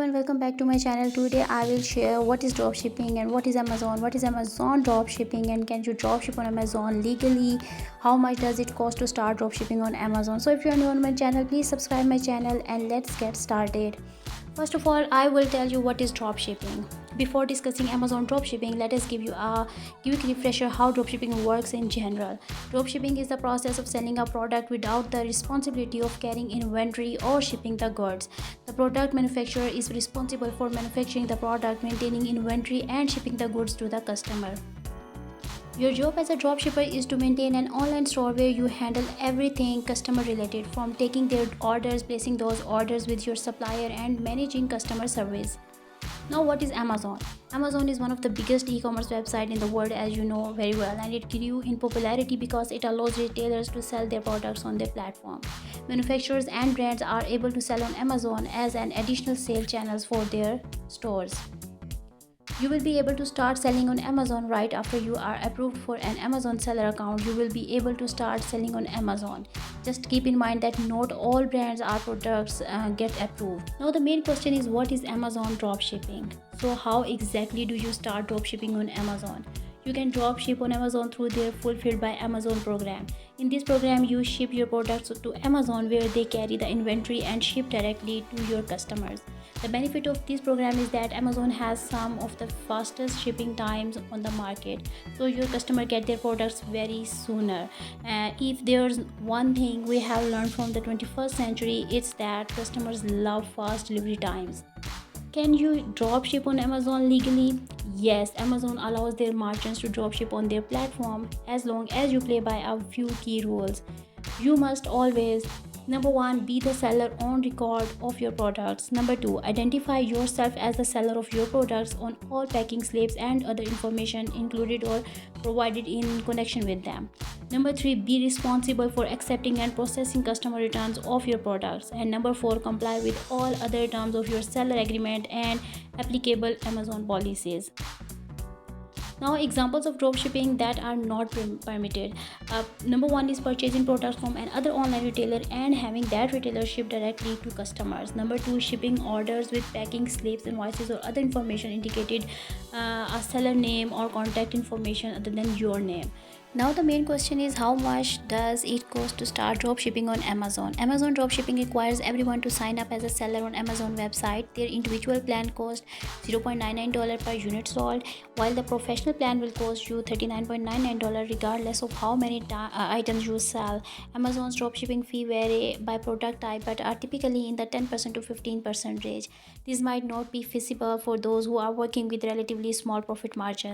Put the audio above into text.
everyone, welcome back to my channel. Today I will share what is dropshipping and what is Amazon dropshipping, and can you dropship on Amazon legally, how much does it cost to start dropshipping on Amazon. So if you are new on my channel, please subscribe my channel and let's get started. First of all, I will tell you what is dropshipping. Before discussing Amazon dropshipping, let us give you a quick refresher how dropshipping works in general. Dropshipping is the process of selling a product without the responsibility of carrying inventory or shipping the goods. The product manufacturer is responsible for manufacturing the product, maintaining inventory, and shipping the goods to the customer. Your job as a dropshipper is to maintain an online store where you handle everything customer related, from taking their orders, placing those orders with your supplier, and managing customer service. Now, what is Amazon? Amazon is one of the biggest e-commerce websites in the world, as you know very well, and it grew in popularity because it allows retailers to sell their products on their platform. Manufacturers and brands are able to sell on Amazon as an additional sale channels for their stores. You will be able to start selling on Amazon right after you are approved for an Amazon seller account. You will be able to start selling on Amazon. Just keep in mind that not all brands or products get approved. Now the main question is, what is Amazon dropshipping? So how exactly do you start dropshipping on Amazon? You can dropship on Amazon through their Fulfilled by Amazon program. In this program, you ship your products to Amazon, where they carry the inventory and ship directly to your customers. The benefit of this program is that Amazon has some of the fastest shipping times on the market, so your customer get their products very sooner. If there's one thing we have learned from the 21st century, it's that customers love fast delivery times. Can you dropship on Amazon legally? Yes, Amazon allows their merchants to dropship on their platform as long as you play by a few key rules. You must always: Number 1, be the seller on record of your products. Number 2, identify yourself as the seller of your products on all packing slips and other information included or provided in connection with them. Number 3, be responsible for accepting and processing customer returns of your products. And number 4, comply with all other terms of your seller agreement and applicable Amazon policies. Now, examples of dropshipping that are not permitted. Number 1 is purchasing products from another online retailer and having that retailer ship directly to customers. Number 2, shipping orders with packing slips, invoices, or other information indicated a seller name or contact information other than your name. Now the main question is, how much does it cost to start dropshipping on Amazon? Amazon dropshipping requires everyone to sign up as a seller on Amazon website. Their individual plan costs $0.99 per unit sold, while the professional plan will cost you $39.99 regardless of how many items you sell. Amazon's dropshipping fee vary by product type but are typically in the 10% to 15% range. This might not be feasible for those who are working with relatively small profit margins.